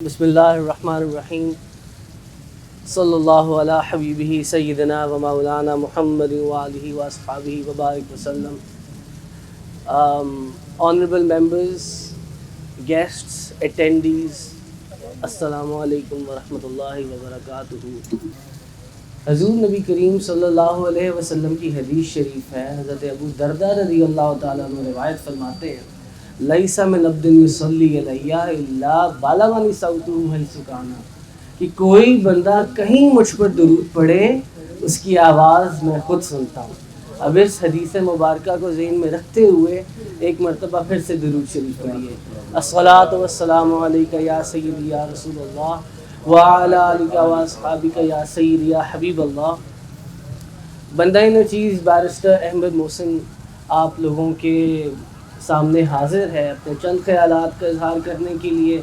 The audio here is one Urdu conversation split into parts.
بسم اللہ الرحمن الرحیم صلی اللہ علی حبیبہ سیدنا و مولانا محمد وآلہ واصحابہ وبارک وسلم. Honorable members, guests, attendees, السلام علیکم ورحمۃ اللہ وبرکاتہ. حضور نبی کریم صلی اللہ علیہ وسلم کی حدیث شریف ہے. حضرت ابو درداء رضی اللہ تعالیٰ عنہ روایت فرماتے ہیں لیس من عبد یصلی علی الا بلغنی صوتہ حیث کان، کہ کوئی بندہ کہیں مجھ پر درود پڑھے اس کی آواز میں خود سنتا ہوں. اب اس حدیث مبارکہ کو ذہن میں رکھتے ہوئے ایک مرتبہ پھر سے درود شریف پڑھیے. الصلاۃ والسلام علیک یا سیدی یا رسول اللہ وعلی آلک واصحابک یا سیدی یا حبیب اللہ. بندہ نچیز بیرسٹر احمد محسن آپ لوگوں کے سامنے حاضر ہے اپنے چند خیالات کا اظہار کرنے کے لیے.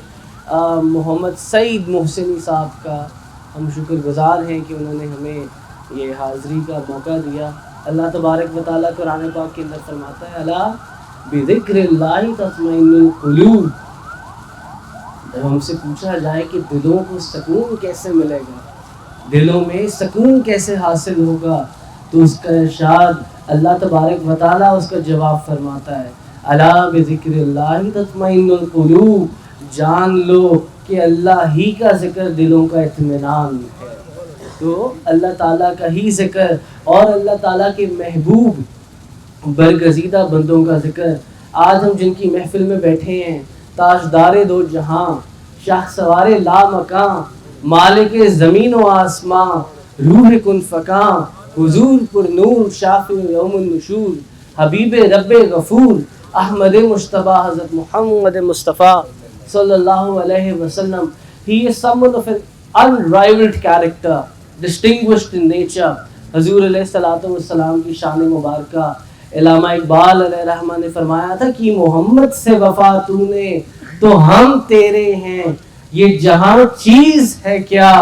محمد سعید محسنی صاحب کا ہم شکر گزار ہیں کہ انہوں نے ہمیں یہ حاضری کا موقع دیا. اللہ تبارک و تعالیٰ قرآن پاک کے اندر فرماتا ہے الا بذکر اللہ تطمئن القلوب. جب ہم سے پوچھا جائے کہ دلوں کو سکون کیسے ملے گا، دلوں میں سکون کیسے حاصل ہوگا، تو اس کا ارشاد اللہ تبارک و تعالیٰ اس کا جواب فرماتا ہے الا بذکر اللہ تطمئن القلوب. جان لو کہ اللہ ہی کا ذکر دلوں کا اطمینان ہے. تو اللہ تعالیٰ کا ہی ذکر اور اللہ تعالیٰ کے محبوب برگزیدہ بندوں کا ذکر. آج ہم جن کی محفل میں بیٹھے ہیں، تاجدار دو جہاں، شاہ سوار لا مکاں، مالک زمین و آسماں، روح کن فکاں، حضور پر نور شافع یوم النشور، حبیب رب غفور، احمد مجتبیٰ حضرت محمد مصطفیٰ صلی اللہ علیہ وسلم. He is someone of an unrivaled character, distinguished in nature. حضور علیہ الصلوۃ والسلام کی شان مبارکہ علامہ اقبال علیہ رحمہ نے فرمایا تھا کہ محمد سے وفا تو نے تو ہم تیرے ہیں، یہ جہاں چیز ہے کیا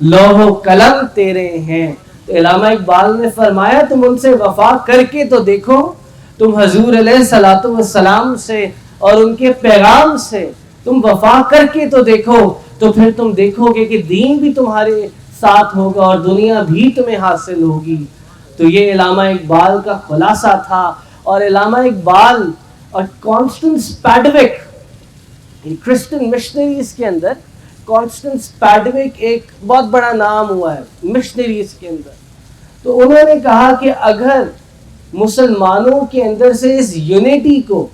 لوح و قلم تیرے ہیں. تو علامہ اقبال نے فرمایا تم ان سے وفا کر کے تو دیکھو، تم حضور علیہ الصلوۃ والسلام سے اور ان کے پیغام سے تم وفا کر کے تو دیکھو، تو پھر تم دیکھو گے کہ دین بھی تمہارے ساتھ ہوگا اور دنیا بھی تمہیں حاصل ہوگی. تو یہ علامہ اقبال کا خلاصہ تھا. اور علامہ اقبال اور کانسٹنس پیڈوک کرسچن مشنریز کے اندر، کانسٹنس پیڈوک ایک بہت بڑا نام ہوا ہے مشنریز کے اندر. تو انہوں نے کہا کہ اگر مسلمانوں کے اندر سے اس یونیٹی کو،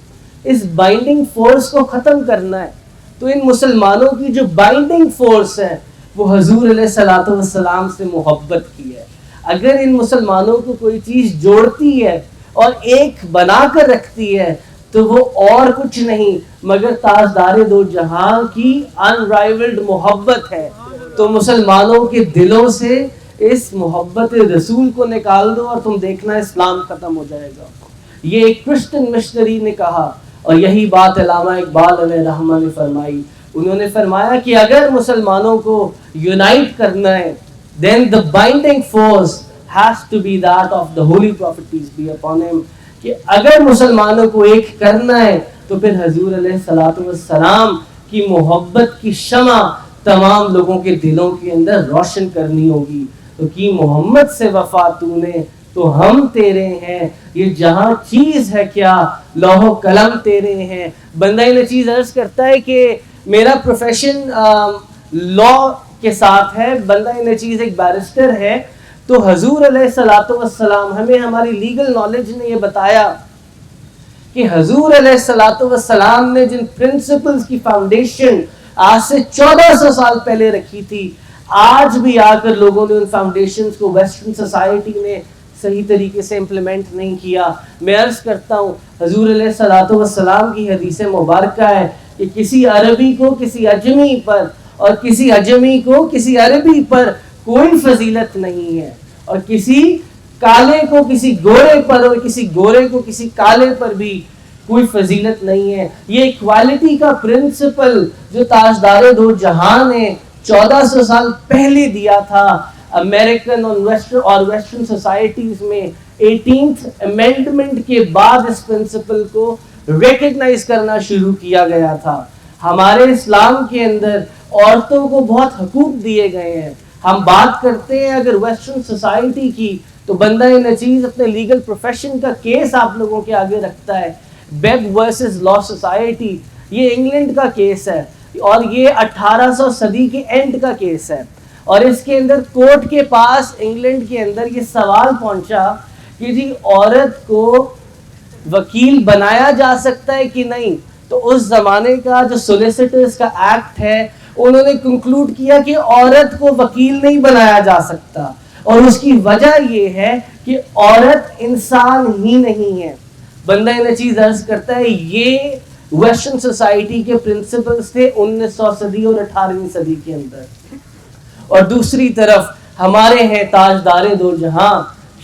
اس بائنڈنگ فورس کو ختم کرنا ہے، تو ان مسلمانوں کی جو بائنڈنگ فورس ہے وہ حضور علیہ الصلوۃ والسلام سے محبت کی ہے. اگر ان مسلمانوں کو کوئی چیز جوڑتی ہے اور ایک بنا کر رکھتی ہے تو وہ اور کچھ نہیں مگر تاجدار دو جہاں کی انرائیولڈ محبت ہے. تو مسلمانوں کے دلوں سے اس محبت رسول کو نکال دو اور تم دیکھنا اسلام ختم ہو جائے گا. یہ ایک کرسچن مشنری نے کہا اور یہی بات علامہ اقبال علیہ رحمہ نے فرمائی. انہوں نے فرمایا کہ اگر مسلمانوں کو یونائٹ کرنا ہے then the binding force has to be that of the holy prophet peace be upon him. کہ اگر مسلمانوں کو ایک کرنا ہے تو پھر حضور علیہ الصلوۃ والسلام کی محبت کی شمع تمام لوگوں کے دلوں کے اندر روشن کرنی ہوگی. تو کی محمد سے وفا تو نے تو ہم تیرے ہیں، یہ جہاں چیز ہے کیا لوح و قلم تیرے ہیں. بندہ نچیز عرض کرتا ہے کہ میرا پروفیشن لا کے ساتھ ہے، بندہ نچیز ایک بیرسٹر ہے. تو حضور علیہ الصلوۃ والسلام ہمیں ہماری لیگل نالج نے یہ بتایا کہ حضور علیہ الصلوۃ والسلام نے جن پرنسپلز کی فاؤنڈیشن آج سے 1400 سال پہلے رکھی تھی، آج بھی آ کر لوگوں نے ان فاؤنڈیشنز کو ویسٹرن سوسائٹی نے صحیح طریقے سے امپلیمنٹ نہیں کیا. میں عرض کرتا ہوں حضور علیہ الصلوۃ والسلام کی حدیث مبارکہ ہے کہ کسی عربی کو کسی اجمی پر اور کسی اجمی کو کسی عربی پر کوئی فضیلت نہیں ہے، اور کسی کالے کو کسی گورے پر اور کسی گورے کو کسی کالے پر بھی کوئی فضیلت نہیں ہے. یہ ایکوالٹی کا پرنسپل جو تاجدار دو جہاں نے 1400 سال پہلے دیا تھا، امریکن اور ویسٹرن سوسائٹیز میں 18th امینڈمنٹ کے بعد اس پرنسپل کو ریکگنائز کرنا شروع کیا گیا تھا. ہمارے اسلام کے اندر عورتوں کو بہت حقوق دیے گئے ہیں. ہم بات کرتے ہیں اگر ویسٹرن سوسائٹی کی تو بندہ نچیز اپنے لیگل پروفیشن کا کیس آپ لوگوں کے آگے رکھتا ہے. بیگ ورسز لا سوسائٹی, یہ انگلینڈ کا کیس ہے اور یہ 1800 صدی کے اینڈ کا کیس ہے. اور اس کے اندر کورٹ کے پاس انگلینڈ کے اندر یہ سوال پہنچا کہ جی عورت کو وکیل بنایا جا سکتا ہے کہ نہیں. تو اس زمانے کا جو سولیسٹرز کا ایکٹ ہے انہوں نے کنکلوڈ کیا کہ عورت کو وکیل نہیں بنایا جا سکتا, اور اس کی وجہ یہ ہے کہ عورت انسان ہی نہیں ہے. بندہ یہ چیز عرض کرتا ہے یہ ویسٹرن سوسائٹی کے پرنسپلز تھے 1900 صدی اور 18ویں صدی کے اندر. اور دوسری طرف ہمارے ہیں تاجدار دو جہاں,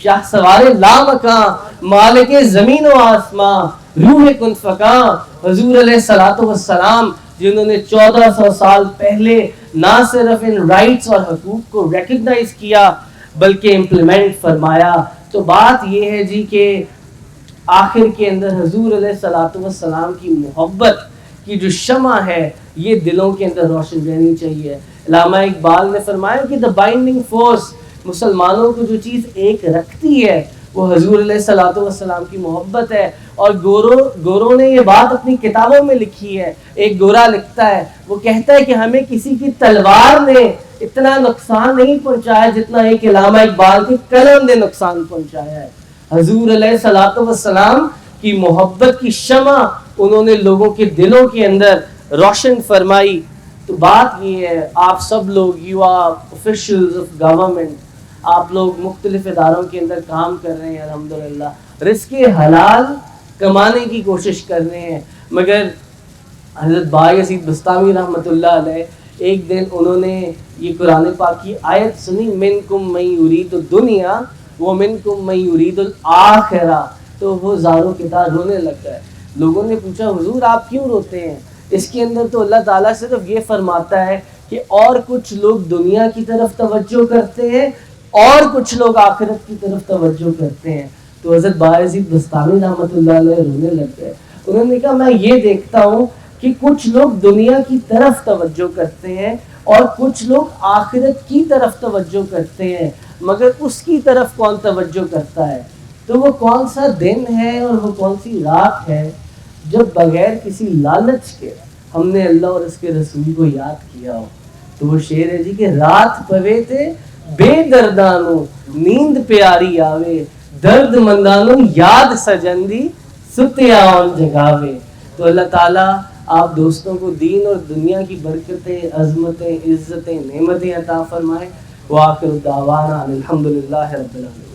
شاہ سوار لامکاں, مالک زمین و آسمان, روح کن فکاں, حضور علیہ الصلوۃ والسلام, جنہوں نے 1400 سال پہلے نہ صرف ان رائٹس اور حقوق کو ریکگنائز کیا بلکہ امپلیمنٹ فرمایا. تو بات یہ ہے جی کہ آخر کے اندر حضور علیہ الصلوۃ والسلام کی محبت کی جو شمع ہے یہ دلوں کے اندر روشن رہنی چاہیے. علامہ اقبال نے فرمایا کہ دا بائنڈنگ فورس, مسلمانوں کو جو چیز ایک رکھتی ہے وہ حضور علیہ الصلوۃ والسلام کی محبت ہے. اور گوروں نے یہ بات اپنی کتابوں میں لکھی ہے. ایک گورا لکھتا ہے, وہ کہتا ہے کہ ہمیں کسی کی تلوار نے اتنا نقصان نہیں پہنچایا جتنا ایک علامہ اقبال کے قلم نے نقصان پہنچایا ہے. حضور علیہ الصلوۃ والسلام کی محبت کی شمع انہوں نے لوگوں کے دلوں کے اندر روشن فرمائی. تو بات یہ ہے آپ سب لوگ, you are officials of government, آپ لوگ مختلف اداروں کے اندر کام کر رہے ہیں, الحمدللہ رزق حلال کمانے کی کوشش کر رہے ہیں. مگر حضرت بایزید بستامی رحمۃ اللہ علیہ ایک دن انہوں نے یہ قرآن پاک کی آیت سنی, منکم من یرید الدنیا ومنکم من یرید الآخرہ, تو وہ زاروں کے دار رونے لگ گئے. لوگوں نے پوچھا حضور آپ کیوں روتے ہیں؟ اس کے اندر تو اللہ تعالیٰ صرف یہ فرماتا ہے کہ اور کچھ لوگ دنیا کی طرف توجہ کرتے ہیں اور کچھ لوگ آخرت کی طرف توجہ کرتے ہیں. تو حضرت بایزید بستامی رحمۃ اللہ علیہ رونے لگ گئے. انہوں نے کہا میں یہ دیکھتا ہوں کہ کچھ لوگ دنیا کی طرف توجہ کرتے ہیں اور کچھ لوگ آخرت کی طرف توجہ کرتے ہیں, مگر اس کی طرف کون توجہ کرتا ہے؟ تو وہ کون سا دن ہے اور وہ کون سی رات ہے جب بغیر کسی لالچ کے ہم نے اللہ اور اس کے رسول کو یاد کیا ہو؟ تو وہ شعر ہے جی کہ رات پوے تھے بے دردانو نیند پیاری آوے, درد مندانو یاد سجندی ستیا اون جگاوے. تو اللہ تعالیٰ آپ دوستوں کو دین اور دنیا کی برکتیں, عظمتیں, عزتیں, نعمتیں عطا فرمائے. وآخر دعوانا الحمدللہ رب العالمین.